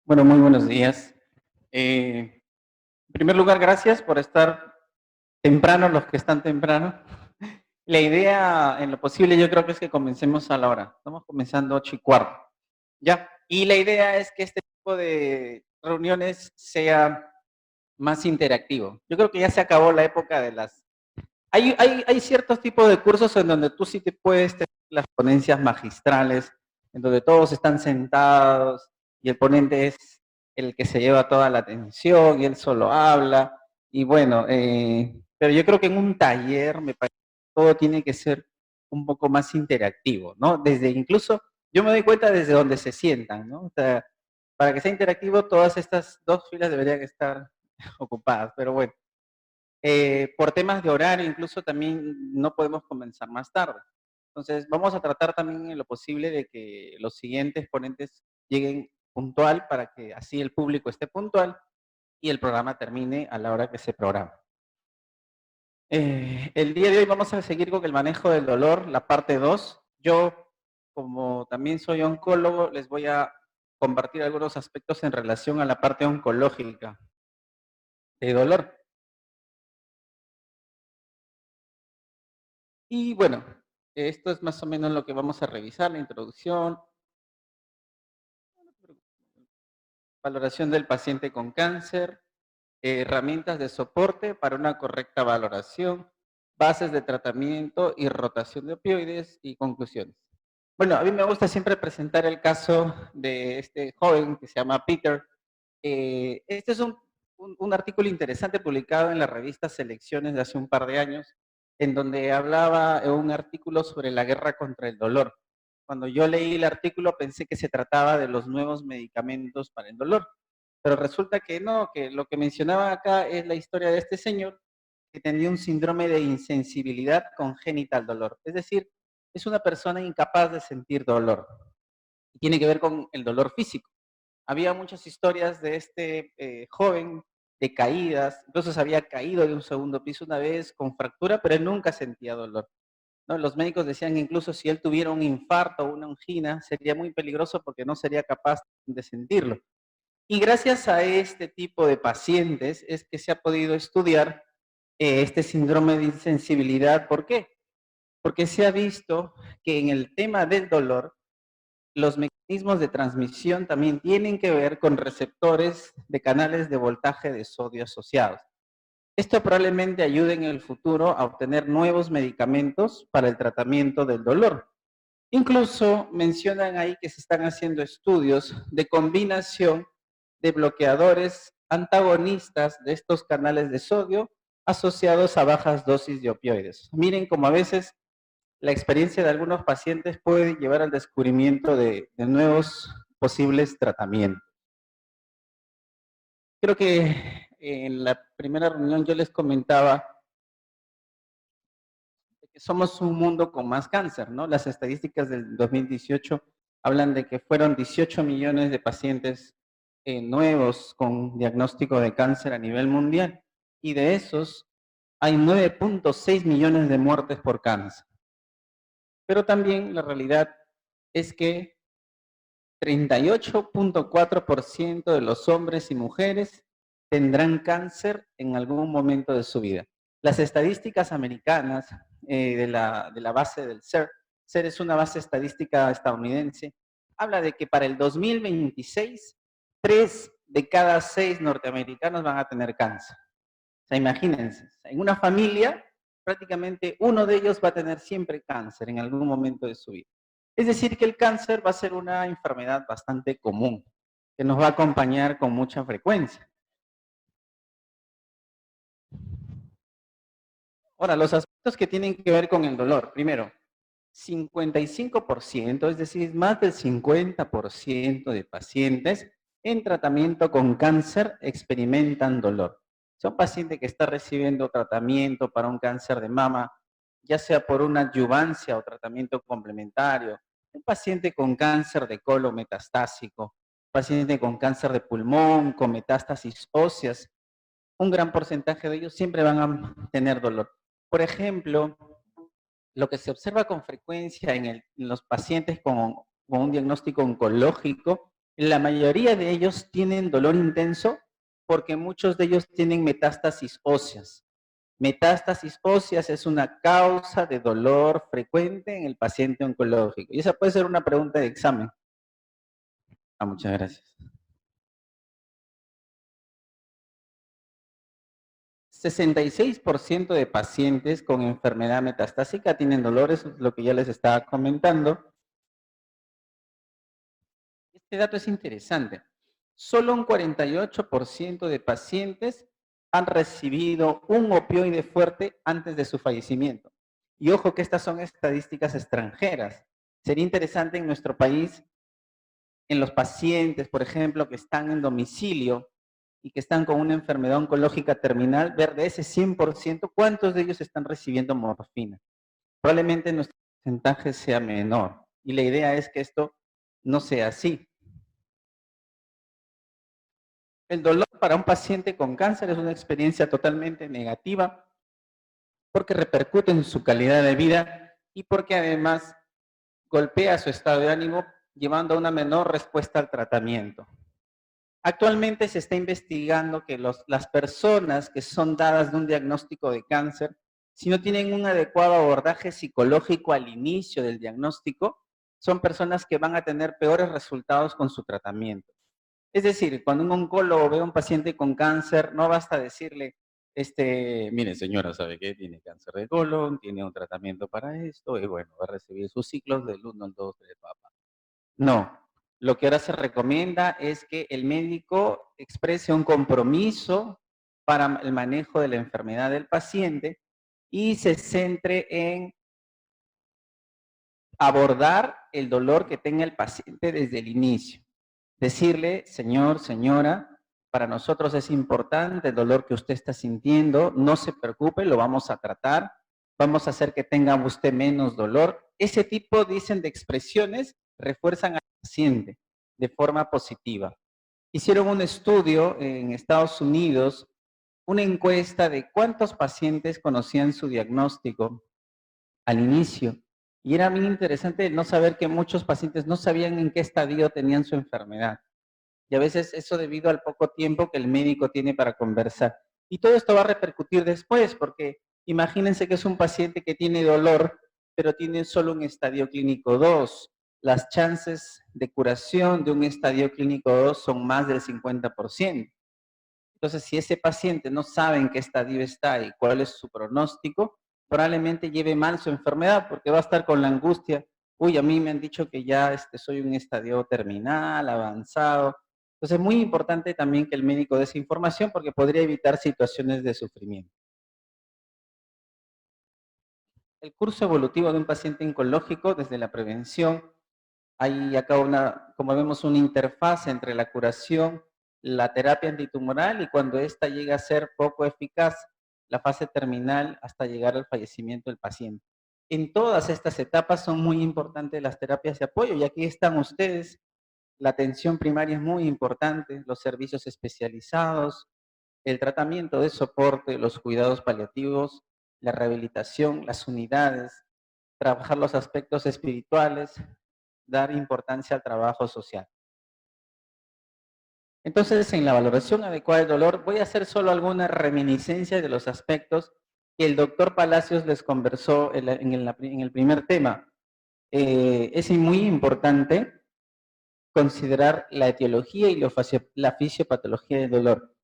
Bueno, muy buenos días. En primer lugar, gracias por estar temprano, los que están temprano. La idea, en lo posible, yo creo que es que comencemos a la hora. Estamos comenzando 8:15. Ya. Y la idea es que este tipo de reuniones sea más interactivo. Yo creo que ya se acabó la época de las... Hay ciertos tipos de cursos en donde tú sí te puedes tener las ponencias magistrales, en donde todos están sentados y el ponente es el que se lleva toda la atención y él solo habla. Y bueno, pero yo creo que en un taller me parece que todo tiene que ser un poco más interactivo, ¿no? Desde incluso, yo me doy cuenta desde donde se sientan, ¿no? O sea, para que sea interactivo, todas estas dos filas deberían estar ocupadas, pero bueno. Por temas de horario, incluso también no podemos comenzar más tarde. Entonces, vamos a tratar también en lo posible de que los siguientes ponentes lleguen puntual para que así el público esté puntual y el programa termine a la hora que se programa. El día de hoy vamos a seguir con el manejo del dolor, la parte 2. Yo, como también soy oncólogo, les voy a compartir algunos aspectos en relación a la parte oncológica de dolor. Y bueno, esto es más o menos lo que vamos a revisar, la introducción, valoración del paciente con cáncer, herramientas de soporte para una correcta valoración, bases de tratamiento y rotación de opioides y conclusiones. Bueno, a mí me gusta siempre presentar el caso de este joven que se llama Peter. Este es un artículo interesante publicado en la revista Selecciones de hace un par de años, en donde hablaba un artículo sobre la guerra contra el dolor. Cuando yo leí el artículo pensé que se trataba de los nuevos medicamentos para el dolor, pero resulta que no, que lo que mencionaba acá es la historia de este señor que tenía un síndrome de insensibilidad congénita al dolor. Es decir, es una persona incapaz de sentir dolor. Y tiene que ver con el dolor físico. Había muchas historias de este joven de caídas, incluso se había caído de un segundo piso una vez con fractura, pero él nunca sentía dolor, ¿no? Los médicos decían que incluso si él tuviera un infarto o una angina, sería muy peligroso porque no sería capaz de sentirlo. Y gracias a este tipo de pacientes es que se ha podido estudiar este síndrome de insensibilidad. ¿Por qué? Porque se ha visto que en el tema del dolor, los mecanismos de transmisión también tienen que ver con receptores de canales de voltaje de sodio asociados. Esto probablemente ayude en el futuro a obtener nuevos medicamentos para el tratamiento del dolor. Incluso mencionan ahí que se están haciendo estudios de combinación de bloqueadores antagonistas de estos canales de sodio asociados a bajas dosis de opioides. Miren cómo a veces la experiencia de algunos pacientes puede llevar al descubrimiento de nuevos posibles tratamientos. Creo que en la primera reunión yo les comentaba que somos un mundo con más cáncer, ¿no? Las estadísticas del 2018 hablan de que fueron 18 millones de pacientes nuevos con diagnóstico de cáncer a nivel mundial y de esos hay 9.6 millones de muertes por cáncer. Pero también la realidad es que 38.4% de los hombres y mujeres tendrán cáncer en algún momento de su vida. Las estadísticas americanas de la base del CER, CER es una base estadística estadounidense, habla de que para el 2026, 3 de cada 6 norteamericanos van a tener cáncer. O sea, imagínense, en una familia prácticamente uno de ellos va a tener siempre cáncer en algún momento de su vida. Es decir, que el cáncer va a ser una enfermedad bastante común, que nos va a acompañar con mucha frecuencia. Ahora, los aspectos que tienen que ver con el dolor. Primero, 55%, es decir, más del 50% de pacientes en tratamiento con cáncer experimentan dolor. Son pacientes que están recibiendo tratamiento para un cáncer de mama, ya sea por una adyuvancia o tratamiento complementario, un paciente con cáncer de colon metastásico, paciente con cáncer de pulmón, con metástasis óseas, un gran porcentaje de ellos siempre van a tener dolor. Por ejemplo, lo que se observa con frecuencia en los pacientes con un diagnóstico oncológico, la mayoría de ellos tienen dolor intenso porque muchos de ellos tienen metástasis óseas. Metástasis óseas es una causa de dolor frecuente en el paciente oncológico. Y esa puede ser una pregunta de examen. Ah, muchas gracias. 66% de pacientes con enfermedad metastásica tienen dolores, es lo que ya les estaba comentando. Este dato es interesante. Solo un 48% de pacientes han recibido un opioide fuerte antes de su fallecimiento. Y ojo que estas son estadísticas extranjeras. Sería interesante en nuestro país, en los pacientes, por ejemplo, que están en domicilio y que están con una enfermedad oncológica terminal, ver de ese 100%, cuántos de ellos están recibiendo morfina. Probablemente nuestro porcentaje sea menor. Y la idea es que esto no sea así. El dolor para un paciente con cáncer es una experiencia totalmente negativa porque repercute en su calidad de vida y porque además golpea su estado de ánimo llevando a una menor respuesta al tratamiento. Actualmente se está investigando que las personas que son dadas de un diagnóstico de cáncer, si no tienen un adecuado abordaje psicológico al inicio del diagnóstico, son personas que van a tener peores resultados con su tratamiento. Es decir, cuando un oncólogo ve a un paciente con cáncer, no basta decirle, mire señora, ¿sabe qué? Tiene cáncer de colon, tiene un tratamiento para esto, y bueno, va a recibir sus ciclos del 1 al 2, 3, papá. No, lo que ahora se recomienda es que el médico exprese un compromiso para el manejo de la enfermedad del paciente y se centre en abordar el dolor que tenga el paciente desde el inicio. Decirle, señor, señora, para nosotros es importante el dolor que usted está sintiendo, no se preocupe, lo vamos a tratar, vamos a hacer que tenga usted menos dolor. Ese tipo, dicen, de expresiones refuerzan al paciente de forma positiva. Hicieron un estudio en Estados Unidos, una encuesta de cuántos pacientes conocían su diagnóstico al inicio. Y era muy interesante no saber que muchos pacientes no sabían en qué estadio tenían su enfermedad. Y a veces eso debido al poco tiempo que el médico tiene para conversar. Y todo esto va a repercutir después, porque imagínense que es un paciente que tiene dolor, pero tiene solo un estadio clínico 2. Las chances de curación de un estadio clínico 2 son más del 50%. Entonces, si ese paciente no sabe en qué estadio está y cuál es su pronóstico, probablemente lleve mal su enfermedad porque va a estar con la angustia. Uy, a mí me han dicho que ya soy un estadio terminal, avanzado. Entonces, es muy importante también que el médico dé esa información porque podría evitar situaciones de sufrimiento. El curso evolutivo de un paciente oncológico desde la prevención, hay acá como vemos, una interfaz entre la curación, la terapia antitumoral y cuando ésta llega a ser poco eficaz, la fase terminal hasta llegar al fallecimiento del paciente. En todas estas etapas son muy importantes las terapias de apoyo y aquí están ustedes. La atención primaria es muy importante, los servicios especializados, el tratamiento de soporte, los cuidados paliativos, la rehabilitación, las unidades, trabajar los aspectos espirituales, dar importancia al trabajo social. Entonces, en la valoración adecuada del dolor, voy a hacer solo alguna reminiscencia de los aspectos que el doctor Palacios les conversó en el primer tema. Es muy importante considerar la etiología y la fisiopatología del dolor.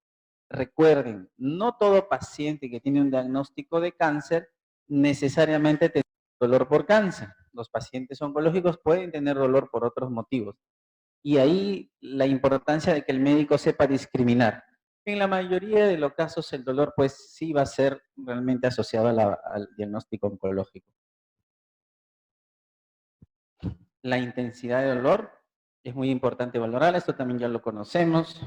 Recuerden, no todo paciente que tiene un diagnóstico de cáncer necesariamente tiene dolor por cáncer. Los pacientes oncológicos pueden tener dolor por otros motivos. Y ahí la importancia de que el médico sepa discriminar. En la mayoría de los casos el dolor pues sí va a ser realmente asociado al diagnóstico oncológico. La intensidad de dolor es muy importante valorar, esto también ya lo conocemos.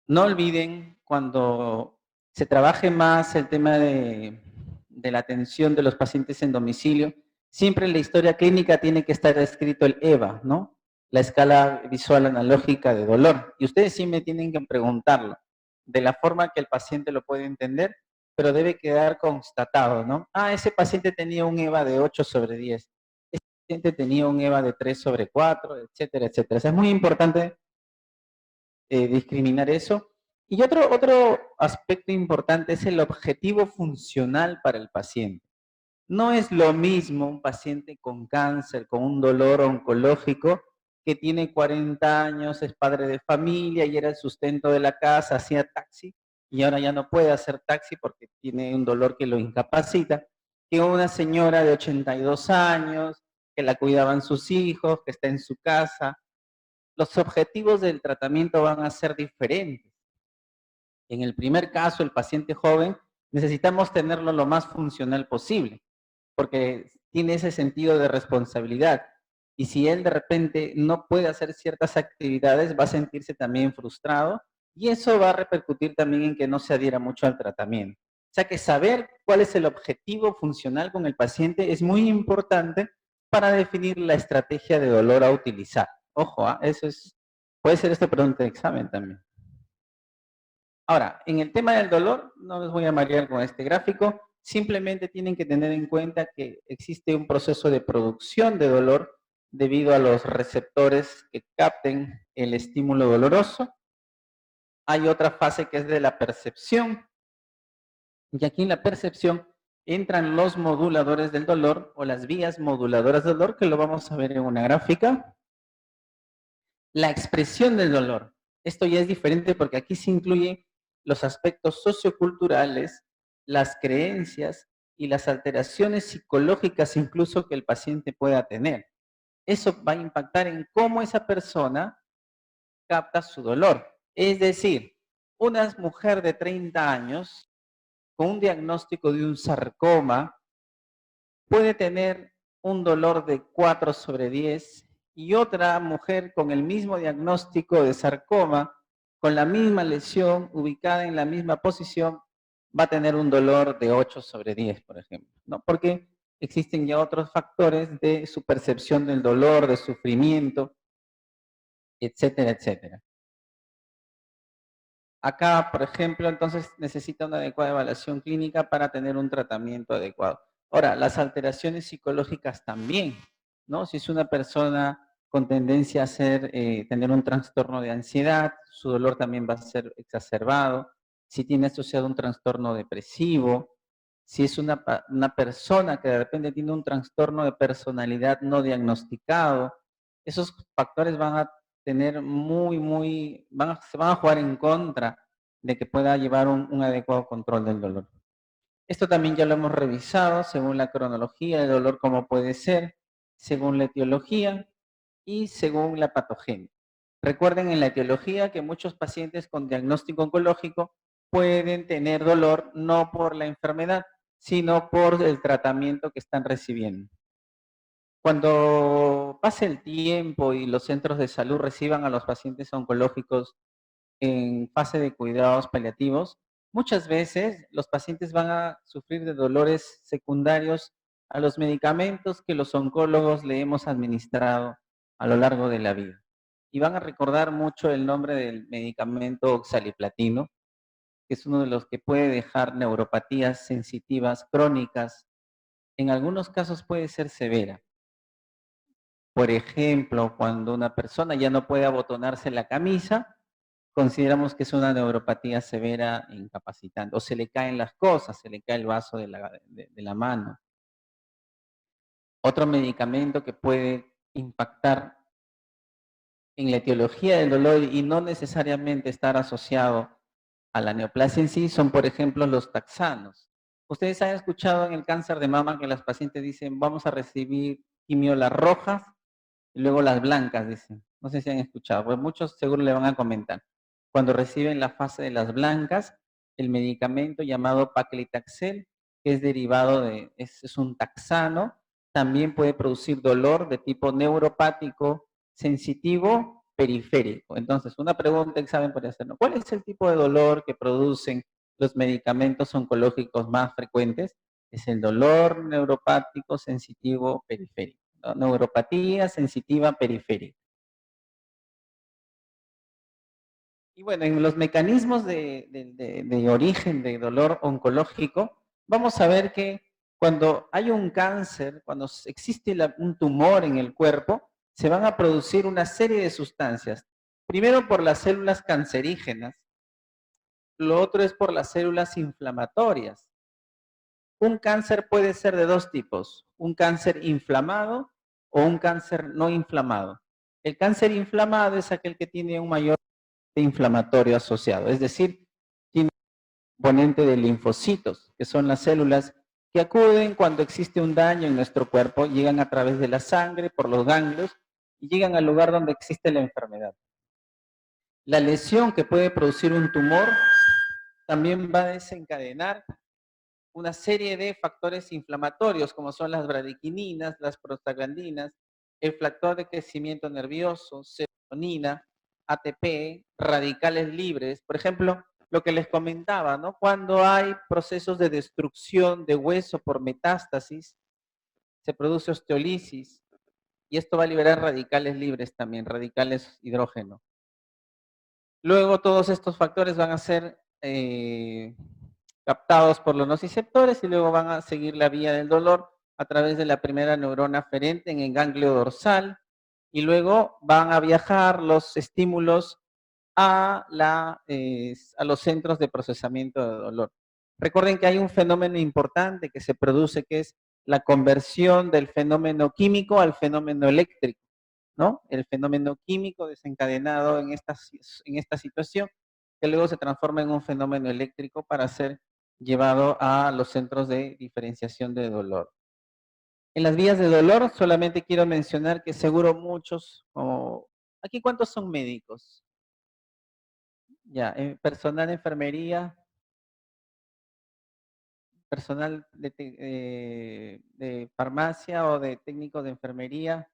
No olviden cuando se trabaje más el tema de la atención de los pacientes en domicilio, siempre en la historia clínica tiene que estar escrito el EVA, ¿no? la escala visual analógica de dolor. Y ustedes sí me tienen que preguntarlo de la forma que el paciente lo puede entender, pero debe quedar constatado, ¿no? Ah, ese paciente tenía un EVA de 8/10, ese paciente tenía un EVA de 3/4, etcétera, etcétera. O sea, es muy importante discriminar eso. Y otro aspecto importante es el objetivo funcional para el paciente. No es lo mismo un paciente con cáncer, con un dolor oncológico, que tiene 40 años, es padre de familia y era el sustento de la casa, hacía taxi y ahora ya no puede hacer taxi porque tiene un dolor que lo incapacita, que una señora de 82 años, que la cuidaban sus hijos, que está en su casa. Los objetivos del tratamiento van a ser diferentes. En el primer caso, el paciente joven, necesitamos tenerlo lo más funcional posible, porque tiene ese sentido de responsabilidad. Y si él de repente no puede hacer ciertas actividades, va a sentirse también frustrado y eso va a repercutir también en que no se adhiera mucho al tratamiento. O sea que saber cuál es el objetivo funcional con el paciente es muy importante para definir la estrategia de dolor a utilizar. Ojo, eso es, puede ser esta pregunta de examen también. Ahora, en el tema del dolor, no les voy a marear con este gráfico, simplemente tienen que tener en cuenta que existe un proceso de producción de dolor debido a los receptores que capten el estímulo doloroso. Hay otra fase que es de la percepción, y aquí en la percepción entran los moduladores del dolor o las vías moduladoras del dolor, que lo vamos a ver en una gráfica. La expresión del dolor. Esto ya es diferente porque aquí se incluyen los aspectos socioculturales, las creencias y las alteraciones psicológicas incluso que el paciente pueda tener. Eso va a impactar en cómo esa persona capta su dolor. Es decir, una mujer de 30 años con un diagnóstico de un sarcoma puede tener un dolor de 4/10 y otra mujer con el mismo diagnóstico de sarcoma, con la misma lesión, ubicada en la misma posición, va a tener un dolor de 8/10, por ejemplo, ¿no? Porque existen ya otros factores de su percepción del dolor, de sufrimiento, etcétera, etcétera. Acá, por ejemplo, entonces necesita una adecuada evaluación clínica para tener un tratamiento adecuado. Ahora, las alteraciones psicológicas también, ¿no? Si es una persona con tendencia a tener un trastorno de ansiedad, su dolor también va a ser exacerbado. Si tiene asociado un trastorno depresivo, si es una persona que de repente tiene un trastorno de personalidad no diagnosticado, esos factores van a tener se van a jugar en contra de que pueda llevar un adecuado control del dolor. Esto también ya lo hemos revisado según la cronología del dolor, cómo puede ser, según la etiología y según la patogenia. Recuerden en la etiología que muchos pacientes con diagnóstico oncológico pueden tener dolor no por la enfermedad, sino por el tratamiento que están recibiendo. Cuando pase el tiempo y los centros de salud reciban a los pacientes oncológicos en fase de cuidados paliativos, muchas veces los pacientes van a sufrir de dolores secundarios a los medicamentos que los oncólogos le hemos administrado a lo largo de la vida. Y van a recordar mucho el nombre del medicamento oxaliplatino, que es uno de los que puede dejar neuropatías sensitivas crónicas. En algunos casos puede ser severa. Por ejemplo, cuando una persona ya no puede abotonarse la camisa, consideramos que es una neuropatía severa e incapacitante. O se le caen las cosas, se le cae el vaso de la mano. Otro medicamento que puede impactar en la etiología del dolor y no necesariamente estar asociado a la neoplasia en sí son, por ejemplo, los taxanos. Ustedes han escuchado en el cáncer de mama que las pacientes dicen, vamos a recibir quimiolas rojas y luego las blancas, dicen. No sé si han escuchado, pues muchos seguro le van a comentar. Cuando reciben la fase de las blancas, el medicamento llamado paclitaxel, que es derivado es un taxano, también puede producir dolor de tipo neuropático, sensitivo, periférico. Entonces, una pregunta que saben por hacerlo. ¿Cuál es el tipo de dolor que producen los medicamentos oncológicos más frecuentes? Es el dolor neuropático, sensitivo, periférico. ¿No? Neuropatía sensitiva periférica. Y bueno, en los mecanismos de origen de dolor oncológico, vamos a ver que cuando hay un cáncer, cuando existe un tumor en el cuerpo, se van a producir una serie de sustancias. Primero por las células cancerígenas, lo otro es por las células inflamatorias. Un cáncer puede ser de dos tipos, un cáncer inflamado o un cáncer no inflamado. El cáncer inflamado es aquel que tiene un mayor inflamatorio asociado, es decir, tiene un componente de linfocitos, que son las células que acuden cuando existe un daño en nuestro cuerpo, llegan a través de la sangre, por los ganglios, y llegan al lugar donde existe la enfermedad. La lesión que puede producir un tumor también va a desencadenar una serie de factores inflamatorios, como son las bradicininas, las prostaglandinas, el factor de crecimiento nervioso, serotonina, ATP, radicales libres. Por ejemplo, lo que les comentaba, ¿no? Cuando hay procesos de destrucción de hueso por metástasis, se produce osteolisis y esto va a liberar radicales libres también, radicales hidrógeno. Luego todos estos factores van a ser captados por los nociceptores y luego van a seguir la vía del dolor a través de la primera neurona aferente en el ganglio dorsal y luego van a viajar los estímulos a los centros de procesamiento de dolor. Recuerden que hay un fenómeno importante que se produce que es la conversión del fenómeno químico al fenómeno eléctrico, ¿no? El fenómeno químico desencadenado en esta situación que luego se transforma en un fenómeno eléctrico para ser llevado a los centros de diferenciación de dolor. En las vías de dolor solamente quiero mencionar que seguro muchos, ¿aquí cuántos son médicos? Ya, personal de enfermería, personal de farmacia o de técnicos de enfermería,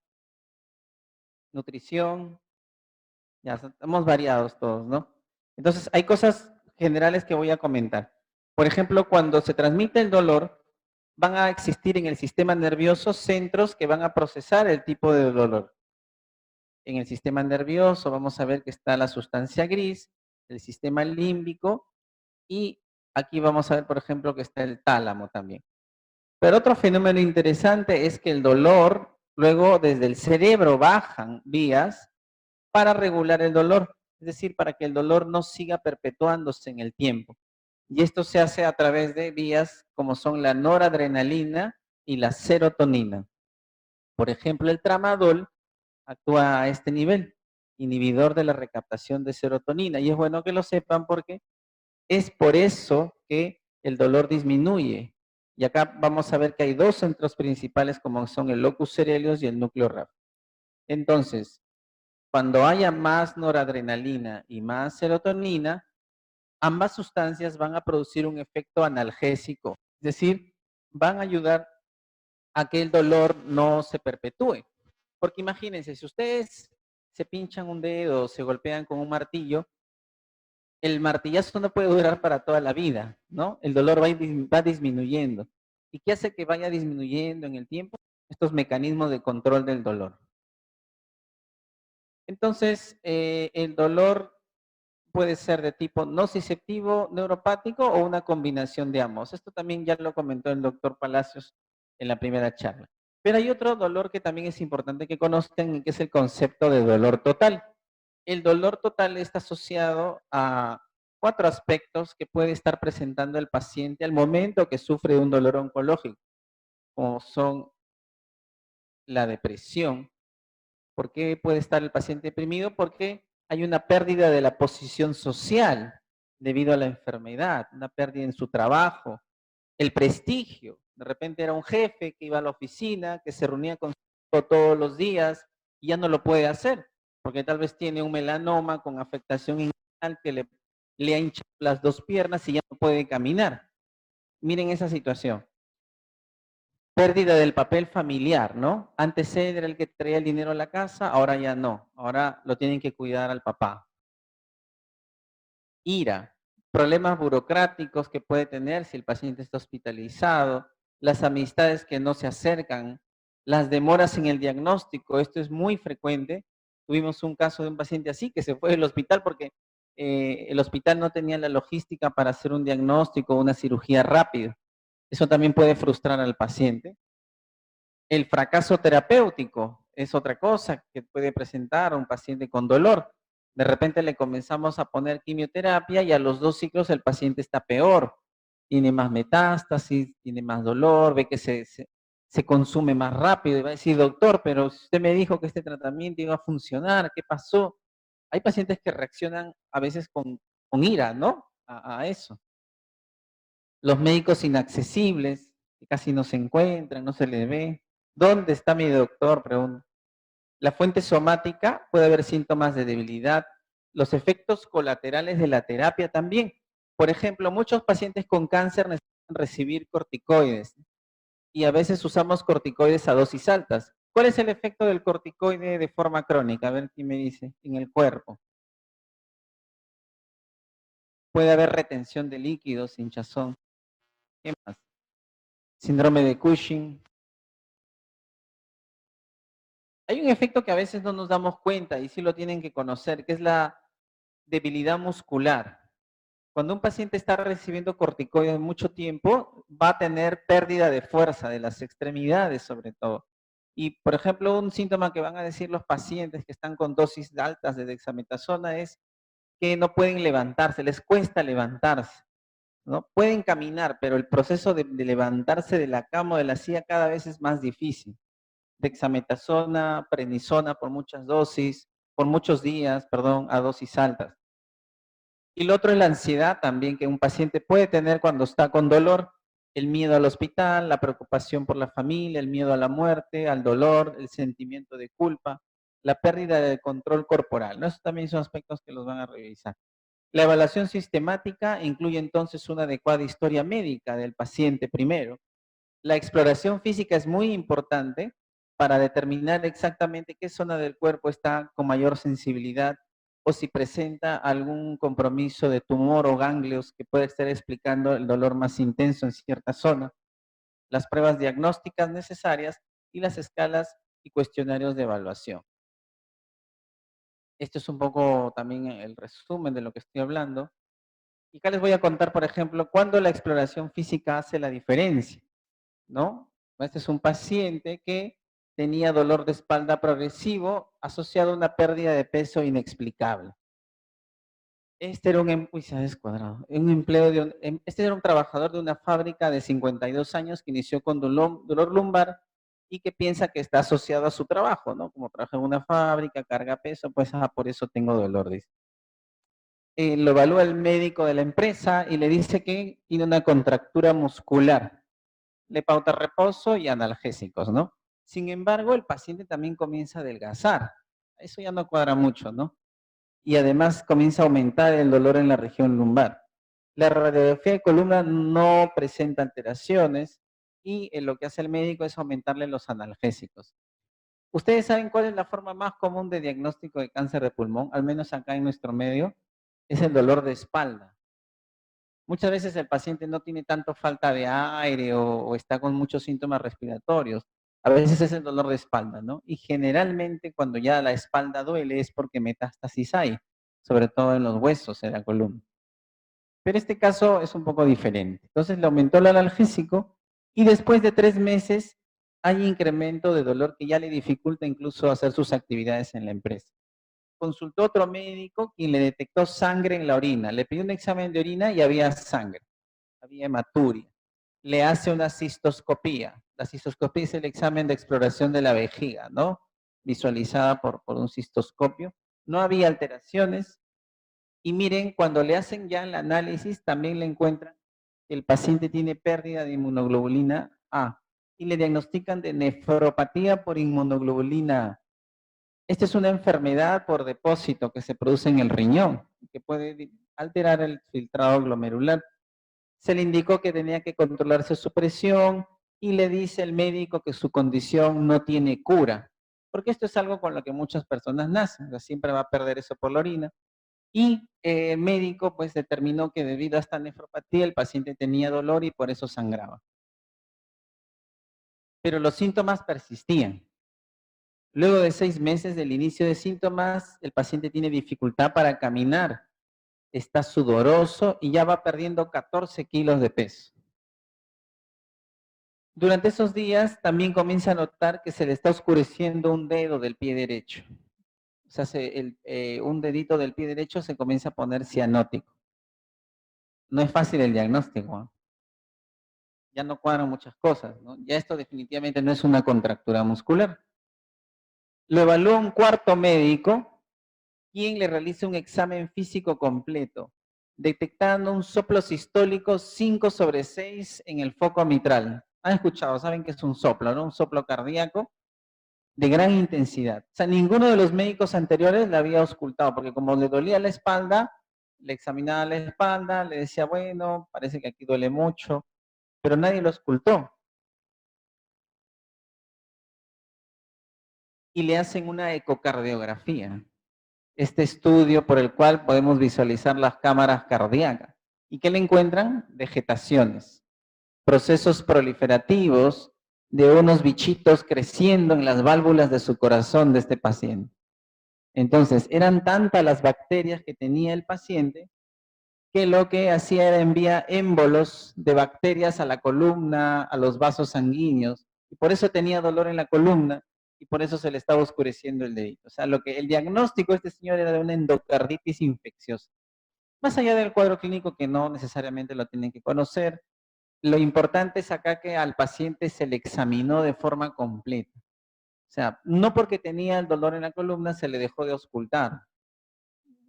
nutrición, ya estamos variados todos, ¿no? Entonces, hay cosas generales que voy a comentar. Por ejemplo, cuando se transmite el dolor, van a existir en el sistema nervioso centros que van a procesar el tipo de dolor. En el sistema nervioso vamos a ver que está la sustancia gris, el sistema límbico y aquí vamos a ver, por ejemplo, que está el tálamo también. Pero otro fenómeno interesante es que el dolor, luego desde el cerebro bajan vías para regular el dolor, es decir, para que el dolor no siga perpetuándose en el tiempo. Y esto se hace a través de vías como son la noradrenalina y la serotonina. Por ejemplo, el tramadol actúa a este nivel, inhibidor de la recaptación de serotonina. Y es bueno que lo sepan porque es por eso que el dolor disminuye. Y acá vamos a ver que hay dos centros principales como son el locus coeruleus y el núcleo rápido. Entonces, cuando haya más noradrenalina y más serotonina, ambas sustancias van a producir un efecto analgésico, es decir, van a ayudar a que el dolor no se perpetúe. Porque imagínense, si ustedes se pinchan un dedo o se golpean con un martillo, el martillazo no puede durar para toda la vida, ¿no? El dolor va disminuyendo. ¿Y qué hace que vaya disminuyendo en el tiempo? Estos mecanismos de control del dolor. Entonces, el dolor puede ser de tipo nociceptivo, neuropático o una combinación de ambos. Esto también ya lo comentó el doctor Palacios en la primera charla. Pero hay otro dolor que también es importante que conozcan, que es el concepto de dolor total. El dolor total está asociado a cuatro aspectos que puede estar presentando el paciente al momento que sufre un dolor oncológico, como son la depresión. ¿Por qué puede estar el paciente deprimido? Porque hay una pérdida de la posición social debido a la enfermedad, una pérdida en su trabajo, el prestigio. De repente era un jefe que iba a la oficina, que se reunía con su equipo todos los días y ya no lo puede hacer, porque tal vez tiene un melanoma con afectación inguinal que le ha hinchado las dos piernas y ya no puede caminar. Miren esa situación. Pérdida del papel familiar, ¿no? Antes él era el que traía el dinero a la casa, ahora ya no. Ahora lo tienen que cuidar al papá. Ira, problemas burocráticos que puede tener si el paciente está hospitalizado, las amistades que no se acercan, las demoras en el diagnóstico, esto es muy frecuente. Tuvimos un caso de un paciente así que se fue del hospital porque el hospital no tenía la logística para hacer un diagnóstico o una cirugía rápida. Eso también puede frustrar al paciente. El fracaso terapéutico es otra cosa que puede presentar a un paciente con dolor. De repente le comenzamos a poner quimioterapia y a los 2 ciclos el paciente está peor. Tiene más metástasis, tiene más dolor, ve que se consume más rápido y va a decir, doctor, pero usted me dijo que este tratamiento iba a funcionar, ¿qué pasó? Hay pacientes que reaccionan a veces con ira, ¿no? A eso. Los médicos inaccesibles, que casi no se encuentran, no se les ve. ¿Dónde está mi doctor? Pregunta. La fuente somática puede haber síntomas de debilidad. Los efectos colaterales de la terapia también. Por ejemplo, muchos pacientes con cáncer necesitan recibir corticoides y a veces usamos corticoides a dosis altas. ¿Cuál es el efecto del corticoide de forma crónica? A ver quién me dice. En el cuerpo. Puede haber retención de líquidos, hinchazón. ¿Qué más? Síndrome de Cushing. Hay un efecto que a veces no nos damos cuenta y sí lo tienen que conocer, que es la debilidad muscular. Cuando un paciente está recibiendo corticoides mucho tiempo, va a tener pérdida de fuerza de las extremidades sobre todo. Y, por ejemplo, un síntoma que van a decir los pacientes que están con dosis altas de dexametasona es que no pueden levantarse, les cuesta levantarse, ¿no? Pueden caminar, pero el proceso de levantarse de la cama o de la silla cada vez es más difícil. Dexametasona, prednisona por muchas dosis, por muchos días, perdón, a dosis altas. Y lo otro es la ansiedad también que un paciente puede tener cuando está con dolor, el miedo al hospital, la preocupación por la familia, el miedo a la muerte, al dolor, el sentimiento de culpa, la pérdida de control corporal, ¿no? Esos también son aspectos que los van a revisar. La evaluación sistemática incluye entonces una adecuada historia médica del paciente primero. La exploración física es muy importante para determinar exactamente qué zona del cuerpo está con mayor sensibilidad o si presenta algún compromiso de tumor o ganglios que puede estar explicando el dolor más intenso en cierta zona, las pruebas diagnósticas necesarias y las escalas y cuestionarios de evaluación. Esto es un poco también el resumen de lo que estoy hablando. Y acá les voy a contar, por ejemplo, cuándo la exploración física hace la diferencia, ¿no? Este es un paciente que tenía dolor de espalda progresivo asociado a una pérdida de peso inexplicable. Este era uy, se ha descuadrado. Un empleo este era un trabajador de una fábrica de 52 años que inició con dolor lumbar y que piensa que está asociado a su trabajo, ¿no? Como trabaja en una fábrica, carga peso, pues por eso tengo dolor, dice. Lo evalúa el médico de la empresa y le dice que tiene una contractura muscular. Le pauta reposo y analgésicos, ¿no? Sin embargo, el paciente también comienza a adelgazar. Eso ya no cuadra mucho, ¿no? Y además comienza a aumentar el dolor en la región lumbar. La radiografía de columna no presenta alteraciones y lo que hace el médico es aumentarle los analgésicos. ¿Ustedes saben cuál es la forma más común de diagnóstico de cáncer de pulmón? Al menos acá en nuestro medio, es el dolor de espalda. Muchas veces el paciente no tiene tanto falta de aire o está con muchos síntomas respiratorios. A veces es el dolor de espalda, ¿no? Y generalmente cuando ya la espalda duele es porque metástasis hay, sobre todo en los huesos, en la columna. Pero este caso es un poco diferente. Entonces le aumentó el analgésico y después de 3 meses hay incremento de dolor que ya le dificulta incluso hacer sus actividades en la empresa. Consultó a otro médico quien le detectó sangre en la orina. Le pidió un examen de orina y había sangre, había hematuria. Le hace una cistoscopía. La cistoscopía es el examen de exploración de la vejiga, ¿no? Visualizada por un cistoscopio. No había alteraciones. Y miren, cuando le hacen ya el análisis, también le encuentran que el paciente tiene pérdida de inmunoglobulina A y le diagnostican de nefropatía por inmunoglobulina A. Esta es una enfermedad por depósito que se produce en el riñón, que puede alterar el filtrado glomerular. Se le indicó que tenía que controlarse su presión y le dice el médico que su condición no tiene cura, porque esto es algo con lo que muchas personas nacen, o sea, siempre va a perder eso por la orina. Y el médico pues determinó que debido a esta nefropatía el paciente tenía dolor y por eso sangraba. Pero los síntomas persistían. Luego de 6 meses del inicio de síntomas, el paciente tiene dificultad para caminar está sudoroso y ya va perdiendo 14 kilos de peso. Durante esos días también comienza a notar que se le está oscureciendo un dedo del pie derecho. O sea, un dedito del pie derecho se comienza a poner cianótico. No es fácil el diagnóstico, ¿eh? Ya no cuadran muchas cosas, ¿no? Ya esto definitivamente no es una contractura muscular. Lo evalúa un cuarto médico, quien le realiza un examen físico completo, detectando un soplo sistólico 5/6 en el foco mitral. ¿Han escuchado? ¿Saben qué es un soplo, no? Un soplo cardíaco de gran intensidad. O sea, ninguno de los médicos anteriores le había auscultado, porque como le dolía la espalda, le examinaba la espalda, le decía, bueno, parece que aquí duele mucho, pero nadie lo auscultó. Y le hacen una ecocardiografía, este estudio por el cual podemos visualizar las cámaras cardíacas. ¿Y qué le encuentran? Vegetaciones, procesos proliferativos de unos bichitos creciendo en las válvulas de su corazón de este paciente. Entonces, eran tantas las bacterias que tenía el paciente que lo que hacía era enviar émbolos de bacterias a la columna, a los vasos sanguíneos, y por eso tenía dolor en la columna, y por eso se le estaba oscureciendo el dedito. O sea, el diagnóstico de este señor era de una endocarditis infecciosa. Más allá del cuadro clínico que no necesariamente lo tienen que conocer, lo importante es acá que al paciente se le examinó de forma completa. O sea, no porque tenía el dolor en la columna se le dejó de auscultar,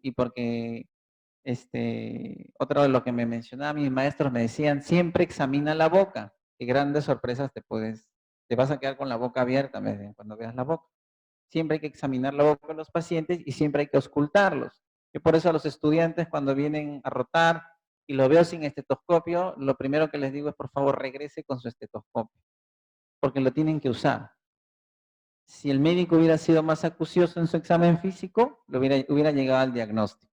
y porque otro de lo que me mencionaba mis maestros, me decían, siempre examina la boca, qué grandes sorpresas te vas a quedar con la boca abierta cuando veas la boca. Siempre hay que examinar la boca de los pacientes y siempre hay que auscultarlos. Yo por eso a los estudiantes cuando vienen a rotar y lo veo sin estetoscopio, lo primero que les digo es por favor regrese con su estetoscopio, porque lo tienen que usar. Si el médico hubiera sido más acucioso en su examen físico, hubiera llegado al diagnóstico.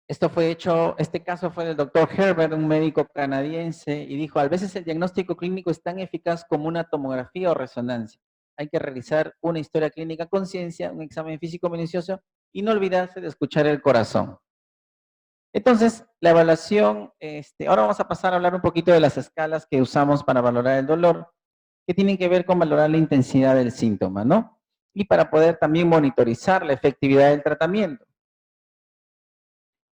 Este caso fue del doctor Herbert, un médico canadiense, y dijo, a veces el diagnóstico clínico es tan eficaz como una tomografía o resonancia. Hay que realizar una historia clínica con ciencia, un examen físico minucioso y no olvidarse de escuchar el corazón. Entonces, la evaluación, ahora vamos a pasar a hablar un poquito de las escalas que usamos para valorar el dolor, que tienen que ver con valorar la intensidad del síntoma, ¿no? Y para poder también monitorizar la efectividad del tratamiento.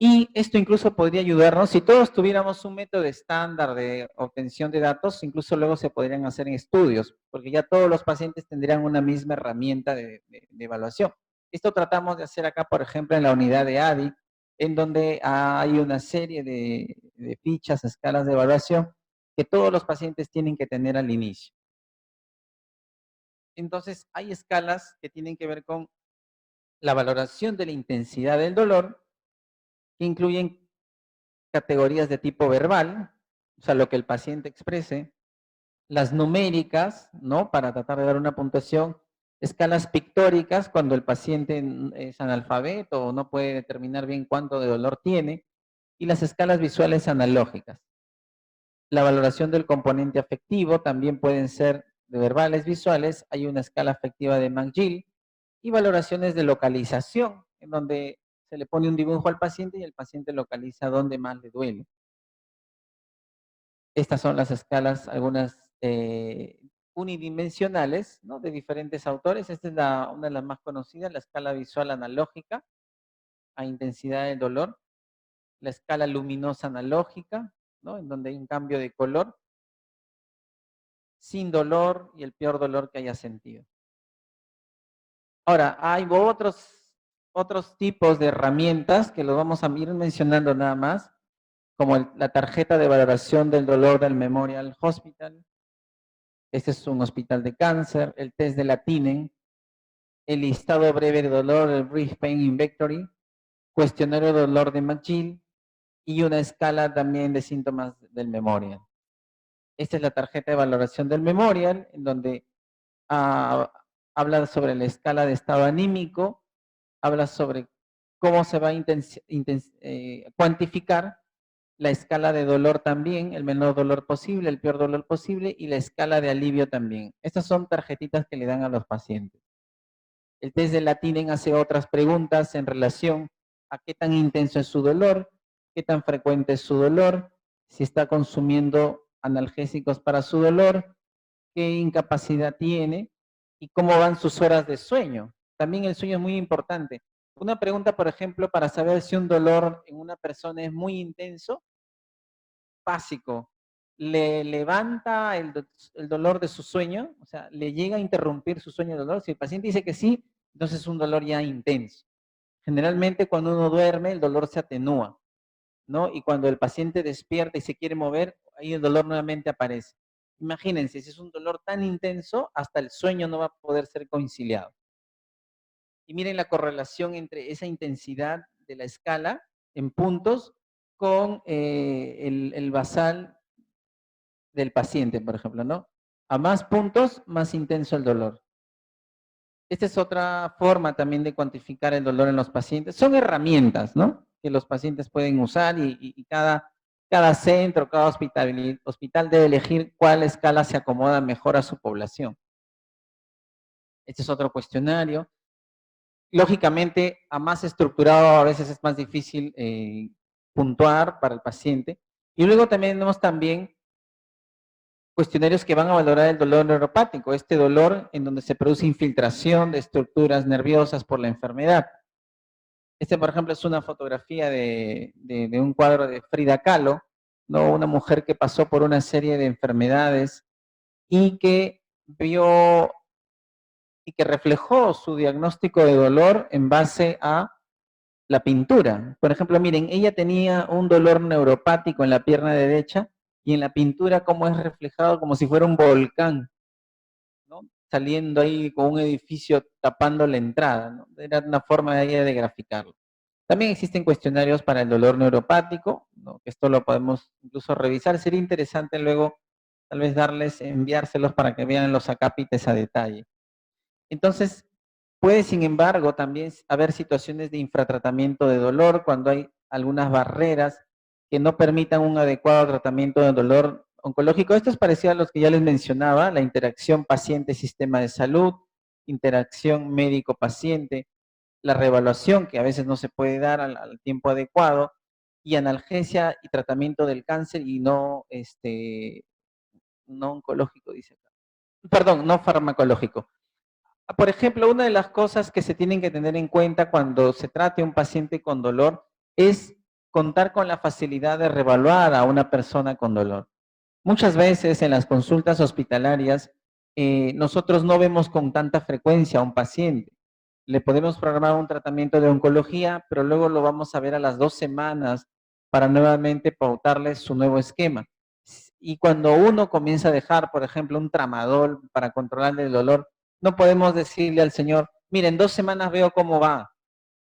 Y esto incluso podría ayudarnos, si todos tuviéramos un método estándar de obtención de datos, incluso luego se podrían hacer en estudios, porque ya todos los pacientes tendrían una misma herramienta de evaluación. Esto tratamos de hacer acá, por ejemplo, en la unidad de ADI, en donde hay una serie de fichas, escalas de evaluación, que todos los pacientes tienen que tener al inicio. Entonces, hay escalas que tienen que ver con la valoración de la intensidad del dolor, que incluyen categorías de tipo verbal, o sea, lo que el paciente exprese, las numéricas, ¿no? Para tratar de dar una puntuación, escalas pictóricas, cuando el paciente es analfabeto o no puede determinar bien cuánto de dolor tiene, y las escalas visuales analógicas. La valoración del componente afectivo también pueden ser de verbales, visuales, hay una escala afectiva de McGill, y valoraciones de localización, en donde se le pone un dibujo al paciente y el paciente localiza dónde más le duele. Estas son las escalas, algunas unidimensionales, ¿no? De diferentes autores. Esta es una de las más conocidas, la escala visual analógica a intensidad del dolor, la escala luminosa analógica, ¿no? En donde hay un cambio de color, sin dolor y el peor dolor que haya sentido. Ahora, hay otros tipos de herramientas que los vamos a ir mencionando nada más, como la tarjeta de valoración del dolor del Memorial Hospital. Este es un hospital de cáncer, el test de la TINEN, el listado breve de dolor, el Brief Pain Inventory, cuestionario de dolor de McGill y una escala también de síntomas del Memorial. Esta es la tarjeta de valoración del Memorial, en donde habla sobre la escala de estado anímico, habla sobre cómo se va a cuantificar la escala de dolor también, el menor dolor posible, el peor dolor posible y la escala de alivio también. Estas son tarjetitas que le dan a los pacientes. El test de Latinen hace otras preguntas en relación a qué tan intenso es su dolor, qué tan frecuente es su dolor, si está consumiendo analgésicos para su dolor, qué incapacidad tiene y cómo van sus horas de sueño. También el sueño es muy importante. Una pregunta, por ejemplo, para saber si un dolor en una persona es muy intenso, básico, ¿le levanta el dolor de su sueño? O sea, ¿le llega a interrumpir su sueño el dolor? Si el paciente dice que sí, entonces es un dolor ya intenso. Generalmente cuando uno duerme, el dolor se atenúa, ¿no? Y cuando el paciente despierta y se quiere mover, ahí el dolor nuevamente aparece. Imagínense, si es un dolor tan intenso, hasta el sueño no va a poder ser conciliado. Y miren la correlación entre esa intensidad de la escala en puntos con el basal del paciente, por ejemplo, ¿no? A más puntos, más intenso el dolor. Esta es otra forma también de cuantificar el dolor en los pacientes. Son herramientas, ¿no? Que los pacientes pueden usar y cada centro, cada hospital debe elegir cuál escala se acomoda mejor a su población. Este es otro cuestionario. Lógicamente, a más estructurado a veces es más difícil puntuar para el paciente. Y luego también tenemos cuestionarios que van a valorar el dolor neuropático, este dolor en donde se produce infiltración de estructuras nerviosas por la enfermedad. Este, por ejemplo, es una fotografía de un cuadro de Frida Kahlo, ¿no? Una mujer que pasó por una serie de enfermedades y que vio y que reflejó su diagnóstico de dolor en base a la pintura. Por ejemplo, miren, ella tenía un dolor neuropático en la pierna derecha y en la pintura como es reflejado como si fuera un volcán, ¿no? Saliendo ahí con un edificio tapando la entrada, ¿no? Era una forma de ella de graficarlo. También existen cuestionarios para el dolor neuropático, ¿no? Que esto lo podemos incluso revisar. Sería interesante luego tal vez enviárselos para que vean los acápites a detalle. Entonces, puede, sin embargo, también haber situaciones de infratratamiento de dolor cuando hay algunas barreras que no permitan un adecuado tratamiento del dolor oncológico. Esto es parecido a los que ya les mencionaba, la interacción paciente-sistema de salud, interacción médico-paciente, la reevaluación que a veces no se puede dar al tiempo adecuado, y analgesia y tratamiento del cáncer y no oncológico, dice acá. Perdón, no farmacológico. Por ejemplo, una de las cosas que se tienen que tener en cuenta cuando se trate a un paciente con dolor es contar con la facilidad de reevaluar a una persona con dolor. Muchas veces en las consultas hospitalarias nosotros no vemos con tanta frecuencia a un paciente. Le podemos programar un tratamiento de oncología, pero luego lo vamos a ver a las 2 semanas para nuevamente pautarle su nuevo esquema. Y cuando uno comienza a dejar, por ejemplo, un tramadol para controlar el dolor, no podemos decirle al señor, mire, en 2 semanas veo cómo va,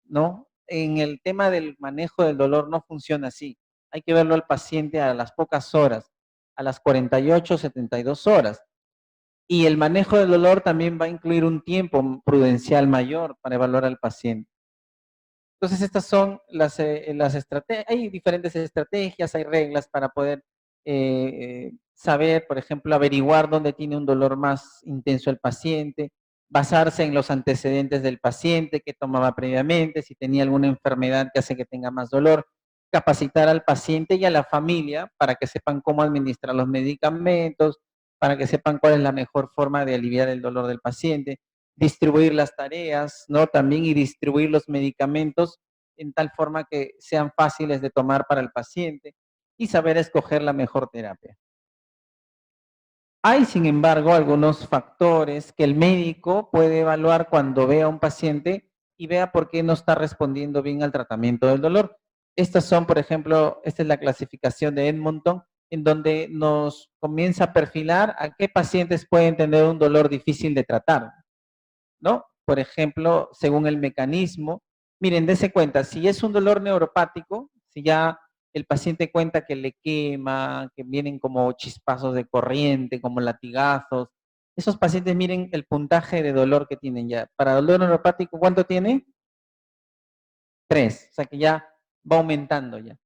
¿no? En el tema del manejo del dolor no funciona así. Hay que verlo al paciente a las pocas horas, a las 48, 72 horas. Y el manejo del dolor también va a incluir un tiempo prudencial mayor para evaluar al paciente. Entonces, estas son las estrategias. Hay diferentes estrategias, hay reglas para poder saber, por ejemplo, averiguar dónde tiene un dolor más intenso el paciente, basarse en los antecedentes del paciente, que tomaba previamente, si tenía alguna enfermedad que hace que tenga más dolor, capacitar al paciente y a la familia para que sepan cómo administrar los medicamentos, para que sepan cuál es la mejor forma de aliviar el dolor del paciente, distribuir las tareas, ¿no? También y distribuir los medicamentos en tal forma que sean fáciles de tomar para el paciente y saber escoger la mejor terapia. Hay, sin embargo, algunos factores que el médico puede evaluar cuando vea a un paciente y vea por qué no está respondiendo bien al tratamiento del dolor. Estas son, por ejemplo, esta es la clasificación de Edmonton, en donde nos comienza a perfilar a qué pacientes pueden tener un dolor difícil de tratar, ¿no? Por ejemplo, según el mecanismo. Miren, dése cuenta, si es un dolor neuropático, si ya el paciente cuenta que le quema, que vienen como chispazos de corriente, como latigazos, esos pacientes miren el puntaje de dolor que tienen ya. Para dolor neuropático, ¿cuánto tiene? 3, o sea que ya va aumentando ya.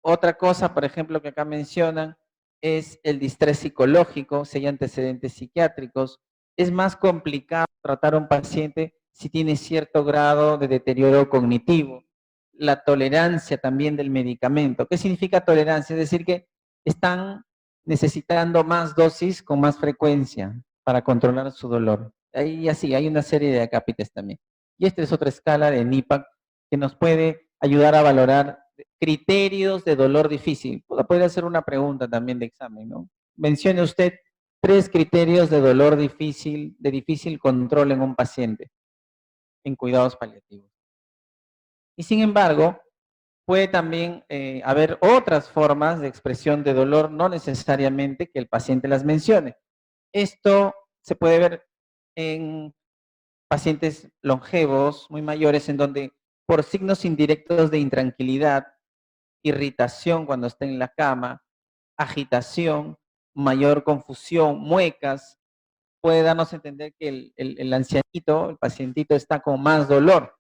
Otra cosa, por ejemplo, que acá mencionan es el distrés psicológico, si hay antecedentes psiquiátricos. Es más complicado tratar a un paciente si tiene cierto grado de deterioro cognitivo, la tolerancia también del medicamento. ¿Qué significa tolerancia? Es decir, que están necesitando más dosis con más frecuencia para controlar su dolor. Y así, hay una serie de acápites también. Y esta es otra escala de NIPAC que nos puede ayudar a valorar criterios de dolor difícil. Podría hacer una pregunta también de examen, ¿no? Mencione usted 3 criterios de dolor difícil, de difícil control en un paciente en cuidados paliativos. Y sin embargo, puede también haber otras formas de expresión de dolor, no necesariamente que el paciente las mencione. Esto se puede ver en pacientes longevos, muy mayores, en donde por signos indirectos de intranquilidad, irritación cuando está en la cama, agitación, mayor confusión, muecas, puede darnos a entender que el ancianito, el pacientito está con más dolor.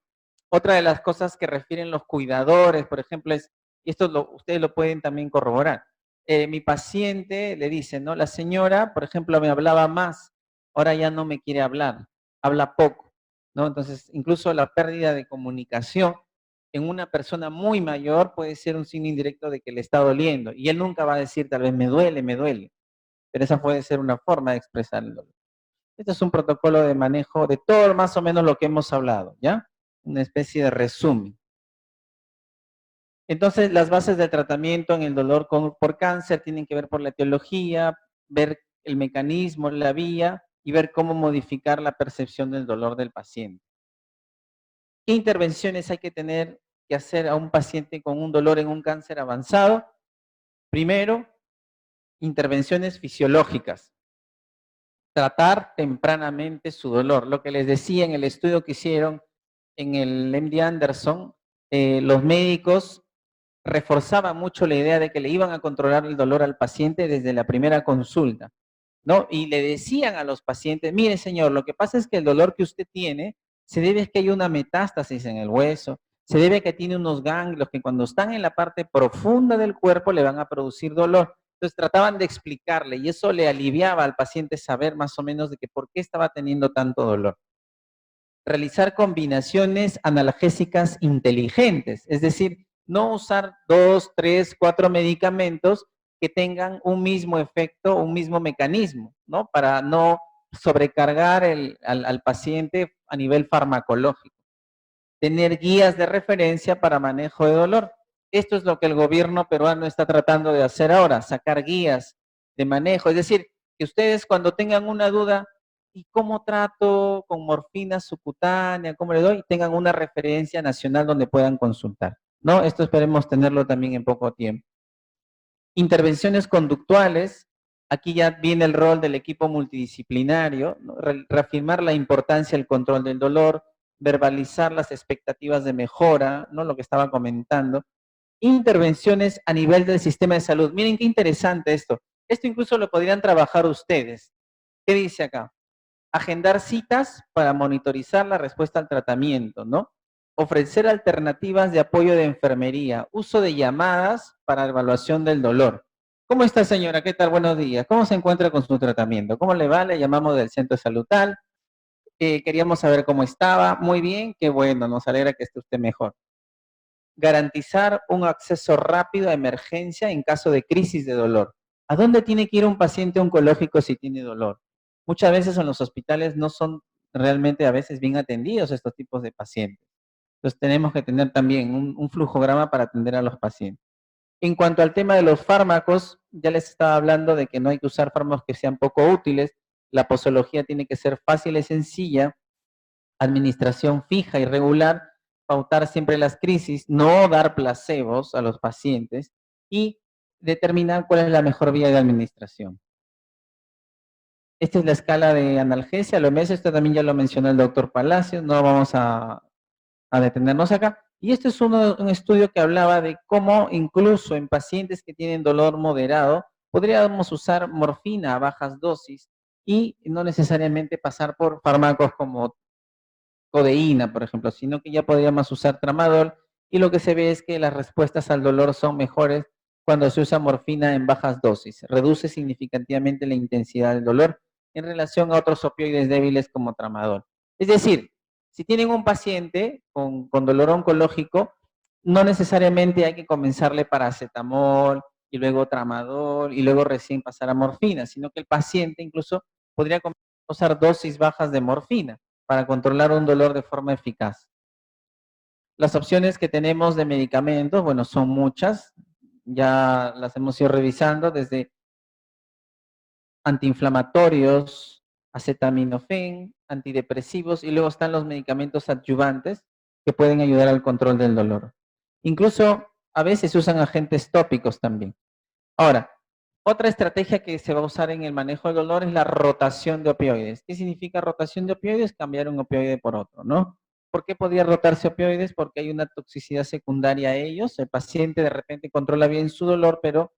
Otra de las cosas que refieren los cuidadores, por ejemplo, es, y esto ustedes lo pueden también corroborar, mi paciente le dice, ¿no? La señora, por ejemplo, me hablaba más, ahora ya no me quiere hablar, habla poco, ¿no? Entonces, incluso la pérdida de comunicación en una persona muy mayor puede ser un signo indirecto de que le está doliendo, y él nunca va a decir, tal vez, me duele, pero esa puede ser una forma de expresar el dolor. Este es un protocolo de manejo de todo más o menos lo que hemos hablado, ¿ya? Una especie de resumen. Entonces, las bases del tratamiento en el dolor por cáncer tienen que ver por la etiología, ver el mecanismo, la vía y ver cómo modificar la percepción del dolor del paciente. ¿Qué intervenciones hay que tener que hacer a un paciente con un dolor en un cáncer avanzado? Primero, intervenciones fisiológicas. Tratar tempranamente su dolor. Lo que les decía en el estudio que hicieron en el MD Anderson, los médicos reforzaban mucho la idea de que le iban a controlar el dolor al paciente desde la primera consulta, ¿no? Y le decían a los pacientes, mire señor, lo que pasa es que el dolor que usted tiene se debe a que hay una metástasis en el hueso, se debe a que tiene unos ganglios que cuando están en la parte profunda del cuerpo le van a producir dolor. Entonces trataban de explicarle y eso le aliviaba al paciente saber más o menos de que por qué estaba teniendo tanto dolor. Realizar combinaciones analgésicas inteligentes, es decir, no usar 2, 3, 4 medicamentos que tengan un mismo efecto, un mismo mecanismo, ¿no? Para no sobrecargar al paciente a nivel farmacológico. Tener guías de referencia para manejo de dolor. Esto es lo que el gobierno peruano está tratando de hacer ahora, sacar guías de manejo. Es decir, que ustedes cuando tengan una duda, ¿y cómo trato con morfina subcutánea? ¿Cómo le doy? Tengan una referencia nacional donde puedan consultar, ¿no? Esto esperemos tenerlo también en poco tiempo. Intervenciones conductuales. Aquí ya viene el rol del equipo multidisciplinario, ¿no? Reafirmar la importancia del control del dolor, verbalizar las expectativas de mejora, ¿no? Lo que estaba comentando. Intervenciones a nivel del sistema de salud. Miren qué interesante esto. Esto incluso lo podrían trabajar ustedes. ¿Qué dice acá? Agendar citas para monitorizar la respuesta al tratamiento, ¿no? Ofrecer alternativas de apoyo de enfermería, uso de llamadas para evaluación del dolor. ¿Cómo está, señora? ¿Qué tal? Buenos días. ¿Cómo se encuentra con su tratamiento? ¿Cómo le va? Le llamamos del centro de salud tal. Queríamos saber cómo estaba. Muy bien, qué bueno, nos alegra que esté usted mejor. Garantizar un acceso rápido a emergencia en caso de crisis de dolor. ¿A dónde tiene que ir un paciente oncológico si tiene dolor? Muchas veces en los hospitales no son realmente a veces bien atendidos estos tipos de pacientes. Entonces tenemos que tener también un flujograma para atender a los pacientes. En cuanto al tema de los fármacos, ya les estaba hablando de que no hay que usar fármacos que sean poco útiles. La posología tiene que ser fácil y sencilla, administración fija y regular, pautar siempre las crisis, no dar placebos a los pacientes y determinar cuál es la mejor vía de administración. Esta es la escala de analgesia, lo mes, esto también ya lo mencionó el doctor Palacios, no vamos a detenernos acá. Y este es un estudio que hablaba de cómo incluso en pacientes que tienen dolor moderado, podríamos usar morfina a bajas dosis y no necesariamente pasar por fármacos como codeína, por ejemplo, sino que ya podríamos usar tramadol y lo que se ve es que las respuestas al dolor son mejores cuando se usa morfina en bajas dosis. Reduce significativamente la intensidad del dolor en relación a otros opioides débiles como tramadol. Es decir, Si tienen un paciente con dolor oncológico, no necesariamente hay que comenzarle paracetamol y luego tramadol y luego recién pasar a morfina, sino que el paciente incluso podría usar dosis bajas de morfina para controlar un dolor de forma eficaz. Las opciones que tenemos de medicamentos, bueno, son muchas, ya las hemos ido revisando desde antiinflamatorios, acetaminofén, antidepresivos y luego están los medicamentos adyuvantes que pueden ayudar al control del dolor. Incluso a veces se usan agentes tópicos también. Ahora, otra estrategia que se va a usar en el manejo del dolor es la rotación de opioides. ¿Qué significa rotación de opioides? Cambiar un opioide por otro, ¿no? ¿Por qué podría rotarse opioides? Porque hay una toxicidad secundaria a ellos. El paciente de repente controla bien su dolor, pero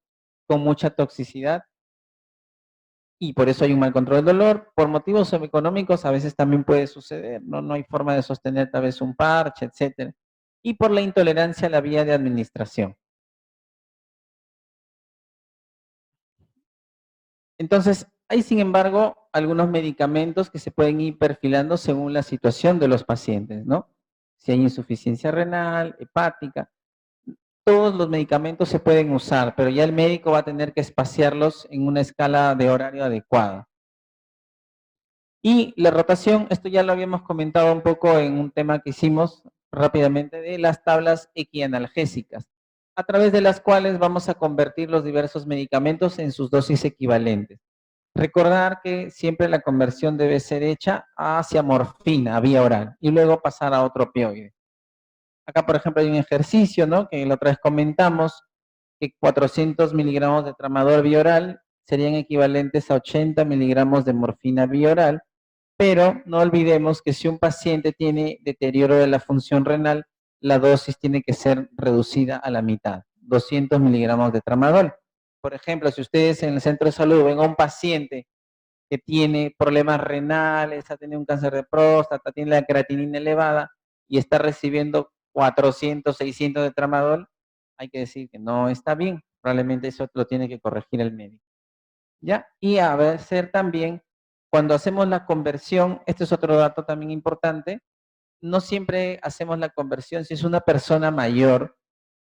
con mucha toxicidad y por eso hay un mal control del dolor. Por motivos económicos a veces también puede suceder, ¿no? No hay forma de sostener tal vez un parche, etcétera. Y por la intolerancia a la vía de administración. Entonces, hay sin embargo algunos medicamentos que se pueden ir perfilando según la situación de los pacientes, ¿no? Si hay insuficiencia renal, hepática, todos los medicamentos se pueden usar, pero ya el médico va a tener que espaciarlos en una escala de horario adecuada. Y la rotación, esto ya lo habíamos comentado un poco en un tema que hicimos rápidamente de las tablas equianalgésicas, a través de las cuales vamos a convertir los diversos medicamentos en sus dosis equivalentes. Recordar que siempre la conversión debe ser hecha hacia morfina, vía oral, y luego pasar a otro opioide. Acá, por ejemplo, hay un ejercicio, ¿no? Que la otra vez comentamos, que 400 miligramos de tramador vía oral serían equivalentes a 80 miligramos de morfina vía oral, pero no olvidemos que si un paciente tiene deterioro de la función renal, la dosis tiene que ser reducida a la mitad, 200 miligramos de tramadol. Por ejemplo, si ustedes en el centro de salud ven a un paciente que tiene problemas renales, ha tenido un cáncer de próstata, tiene la creatinina elevada y está recibiendo 400, 600 de tramadol, hay que decir que no está bien. Probablemente eso lo tiene que corregir el médico. ¿Ya? Y a veces también, cuando hacemos la conversión, este es otro dato también importante, no siempre hacemos la conversión. Si es una persona mayor,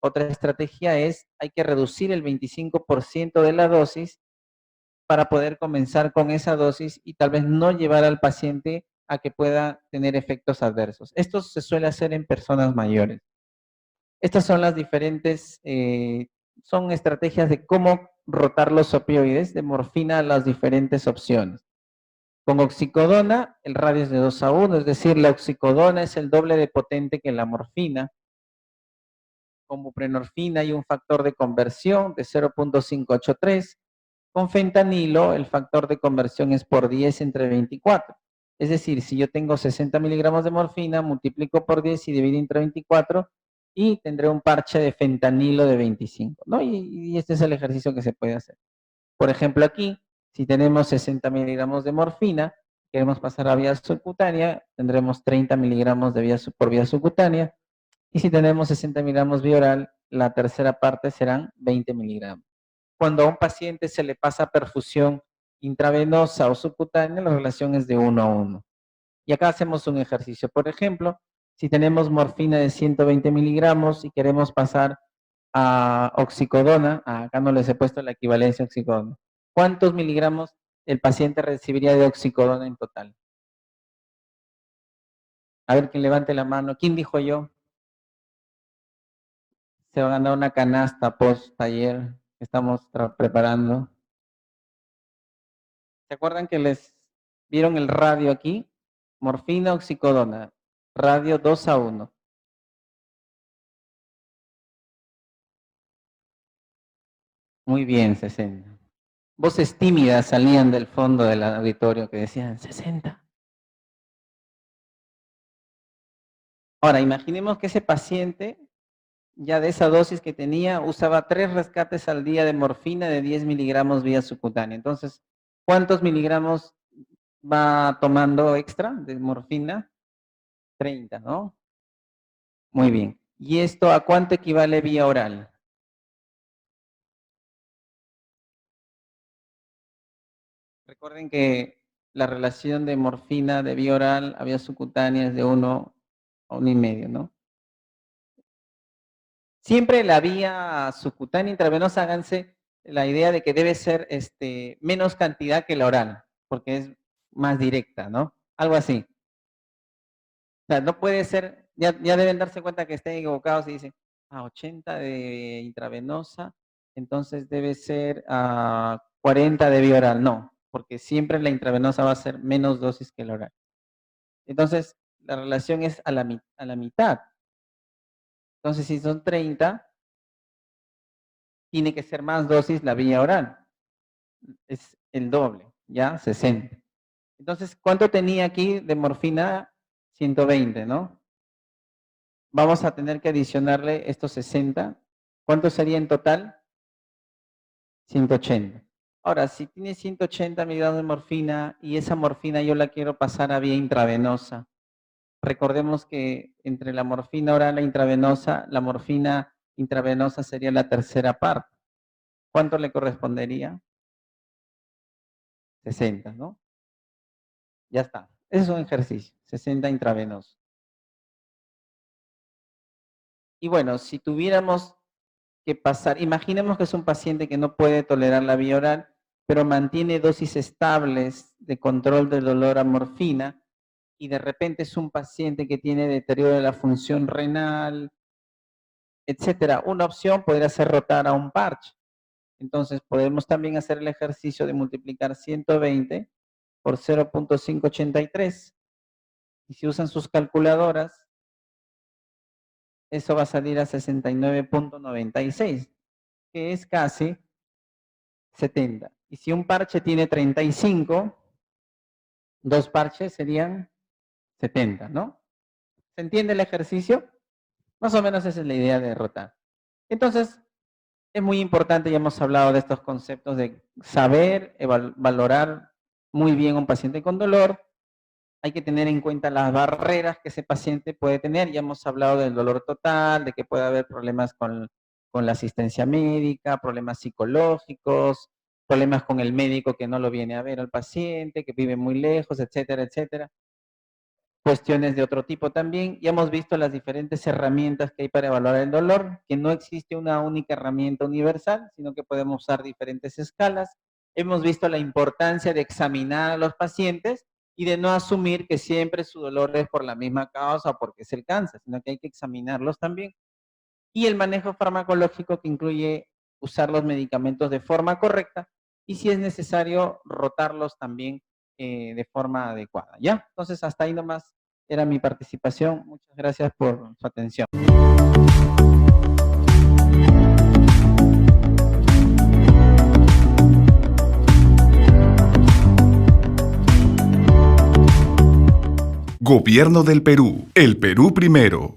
otra estrategia es, hay que reducir el 25% de la dosis para poder comenzar con esa dosis y tal vez no llevar al paciente a que pueda tener efectos adversos. Esto se suele hacer en personas mayores. Estas son las diferentes, son estrategias de cómo rotar los opioides de morfina a las diferentes opciones. Con oxicodona, el radio es de 2 a 1, es decir, la oxicodona es el doble de potente que la morfina. Con buprenorfina hay un factor de conversión de 0.583. Con fentanilo, el factor de conversión es por 10 entre 24. Es decir, si yo tengo 60 miligramos de morfina, multiplico por 10 y divido entre 24 y tendré un parche de fentanilo de 25, ¿no? Y este es el ejercicio que se puede hacer. Por ejemplo, aquí, si tenemos 60 miligramos de morfina, queremos pasar a vía subcutánea, tendremos 30 miligramos de por vía subcutánea. Y si tenemos 60 miligramos vía oral, la tercera parte serán 20 miligramos. Cuando a un paciente se le pasa perfusión intravenosa o subcutánea, la relación es de 1 a 1. Y acá hacemos un ejercicio. Por ejemplo, si tenemos morfina de 120 miligramos y queremos pasar a oxicodona, acá no les he puesto la equivalencia a oxicodona. ¿Cuántos miligramos el paciente recibiría de oxicodona en total? A ver, quién levante la mano. ¿Quién dijo yo? Se va a ganar una canasta post taller que estamos preparando. ¿Se acuerdan que les vieron el radio aquí? Morfina, oxicodona. Radio 2 a 1. Muy bien, 60. Voces tímidas salían del fondo del auditorio que decían 60. Ahora, imaginemos que ese paciente, ya de esa dosis que tenía, usaba 3 rescates al día de morfina de 10 miligramos vía subcutánea. Entonces, ¿cuántos miligramos va tomando extra de morfina? 30, ¿no? Muy bien. ¿Y esto a cuánto equivale vía oral? Recuerden que la relación de morfina de vía oral a vía subcutánea es de 1 a 1,5, ¿no? Siempre la vía subcutánea intravenosa, háganse la idea de que debe ser menos cantidad que la oral, porque es más directa, ¿no? Algo así. O sea, no puede ser, ya deben darse cuenta que estén equivocados y dicen, 80 de intravenosa, entonces debe ser 40 de vía oral. No, porque siempre la intravenosa va a ser menos dosis que la oral. Entonces, la relación es a la mitad. Entonces, si son 30, tiene que ser más dosis la vía oral. Es el doble, ¿ya? 60. Entonces, ¿cuánto tenía aquí de morfina? 120, ¿no? Vamos a tener que adicionarle estos 60. ¿Cuánto sería en total? 180. Ahora, si tiene 180 miligramos de morfina y esa morfina yo la quiero pasar a vía intravenosa, recordemos que entre la morfina oral e intravenosa, la morfina intravenosa sería la tercera parte. ¿Cuánto le correspondería? 60, ¿no? Ya está. Ese es un ejercicio, 60 intravenoso. Y bueno, si tuviéramos que pasar, imaginemos que es un paciente que no puede tolerar la vía oral, pero mantiene dosis estables de control del dolor a morfina, y de repente es un paciente que tiene deterioro de la función renal, etcétera. Una opción podría ser rotar a un parche. Entonces podemos también hacer el ejercicio de multiplicar 120 por 0.583. Y si usan sus calculadoras, eso va a salir a 69.96, que es casi 70. Y si un parche tiene 35, dos parches serían 70, ¿no? ¿Se entiende el ejercicio? Más o menos esa es la idea de rotar. Entonces, es muy importante, ya hemos hablado de estos conceptos de saber, valorar muy bien a un paciente con dolor. Hay que tener en cuenta las barreras que ese paciente puede tener. Ya hemos hablado del dolor total, de que puede haber problemas con la asistencia médica, problemas psicológicos, problemas con el médico que no lo viene a ver al paciente, que vive muy lejos, etcétera, etcétera. Cuestiones de otro tipo también. Ya hemos visto las diferentes herramientas que hay para evaluar el dolor, que no existe una única herramienta universal, sino que podemos usar diferentes escalas. Hemos visto la importancia de examinar a los pacientes y de no asumir que siempre su dolor es por la misma causa o porque es el cáncer, sino que hay que examinarlos también. Y el manejo farmacológico, que incluye usar los medicamentos de forma correcta y, si es necesario, rotarlos también de forma adecuada, ¿ya? Entonces, hasta ahí nomás era mi participación. Muchas gracias por su atención. Gobierno del Perú. El Perú primero.